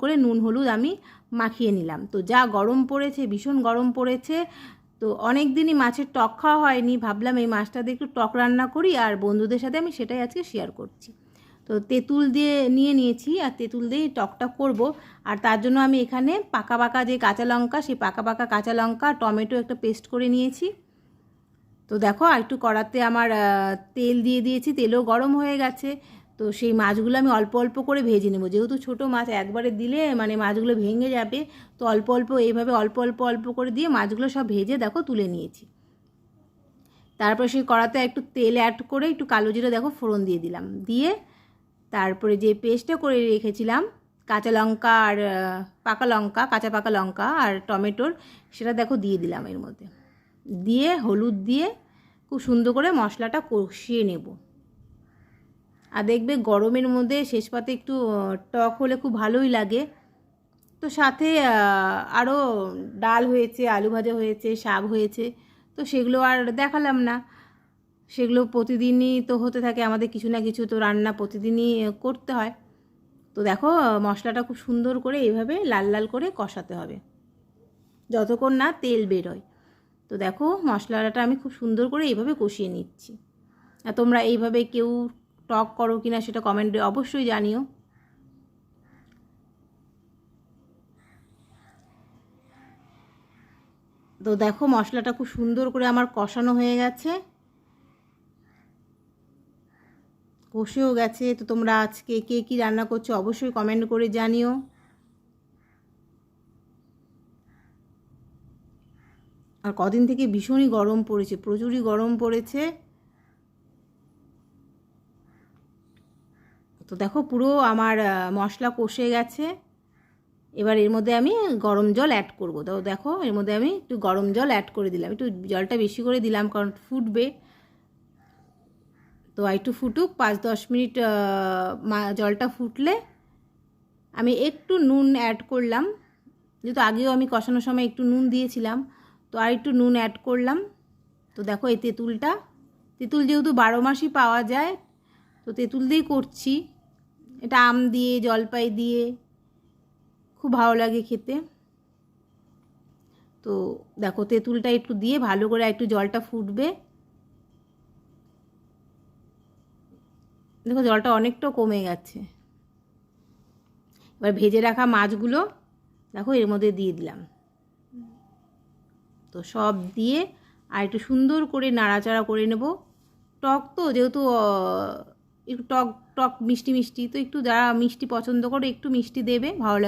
করে নুন হলুদ আমি মাখিয়ে নিলাম। তো যা গরম পড়েছে, ভীষণ গরম পড়েছে, তো অনেক দিনই মাছের টক খাওয়া হয়নি, ভাবলাম এই মাছটা দিয়ে একটু টক রান্না করি, আর বন্ধুদের সাথে আমি সেটাই আজকে শেয়ার করছি। তো তেঁতুল দিয়ে নিয়েছি, আর তেঁতুল দিয়েই টকটা করব। আর তার জন্য আমি এখানে পাকা পাকা যে কাঁচা লঙ্কা, সেই পাকা পাকা কাঁচা লঙ্কা, টমেটো একটা পেস্ট করে নিয়েছি। তো দেখো একটু কড়াতে আমার তেল দিয়ে দিয়েছি, তেলও গরম হয়ে গেছে। তো সেই মাছগুলো আমি অল্প অল্প করে ভেজে নেব, যেহেতু ছোটো মাছ একবারে দিলে মানে মাছগুলো ভেঙে যাবে। তো অল্প অল্প এইভাবে অল্প অল্প অল্প করে দিয়ে মাছগুলো সব ভেজে দেখো তুলে নিয়েছি। তারপর সেই কড়াতে একটু তেল অ্যাড করে একটু কালো জিরে দেখো ফোড়ন দিয়ে দিলাম, দিয়ে তারপরে যে পেস্টটা করে রেখেছিলাম কাঁচা লঙ্কা আর পাকা লঙ্কা, কাঁচা পাকা লঙ্কা আর টমেটোর, সেটা দেখো দিয়ে দিলাম এর মধ্যে, দিয়ে হলুদ দিয়ে খুব সুন্দর করে মশলাটা কষিয়ে নেব। আর দেখবে গরমের মধ্যে শেষ পাতে একটু টক হলে খুব ভালোই লাগে। তো সাথে আরও ডাল হয়েছে, আলু ভাজা হয়েছে, শাক হয়েছে, তো সেগুলো আর দেখালাম না। সেগুলো প্রতিদিনই তো হতে থাকে, আমাদের কিছু না কিছু তো রান্না প্রতিদিনই করতে হয়। তো দেখো মশলাটা খুব সুন্দর করে এইভাবে লাল লাল করে কষাতে হবে যতক্ষণ না তেল বেরোয়। তো দেখো মশলাটা আমি খুব সুন্দর করে এইভাবে কষিয়ে নিচ্ছি। আর তোমরা এইভাবে কেউ টক করো কিনা সেটা কমেন্টে অবশ্যই জানিও। তো দেখো মশলাটা খুব সুন্দর করে আমার কষানো হয়ে গেছে, কষেও গেছে। তো তোমরা আজকে কে কী রান্না করছো অবশ্যই কমেন্ট করে জানিও। আর কদিন থেকে ভীষণই গরম পড়েছে, প্রচুরই গরম পড়েছে। তো দেখো পুরো আমার মশলা কষে গেছে। এবার এর মধ্যে আমি গরম জল অ্যাড করব। তো দেখো এর মধ্যে আমি একটু গরম জল অ্যাড করে দিলাম, একটু জলটা বেশি করে দিলাম কারণ ফুটবে। তো একটু ফুটুক 5-10 মিনিট, জলটা ফুটলে আমি একটু নুন অ্যাড করলাম, যেহেতু আগেও আমি কষানোর সময় একটু নুন দিয়েছিলাম, তো আর একটু নুন অ্যাড করলাম। তো দেখো এই তেঁতুল যেহেতু 12 মাসই পাওয়া যায়, তো তেঁতুল দিয়েই করছি। এটা আম দিয়ে জলপাই দিয়ে খুব ভালো লাগে খেতে। তো দেখো তেঁতুলটা একটু দিয়ে ভালো করে একটু জলটা ফুটবে। দেখো জলটা অনেকটা কমে গেছে। এবার ভেজে রাখা মাছগুলো দেখো এর মধ্যে দিয়ে দিলাম। তো সব দিয়ে আর একটু সুন্দর করে নাড়াচাড়া করে নেব। টক তো যেহেতু একটু টক টক মিষ্টি মিষ্টি, তো একটু যারা মিষ্টি পছন্দ করে একটু মিষ্টি দেবে, ভালো লাগে।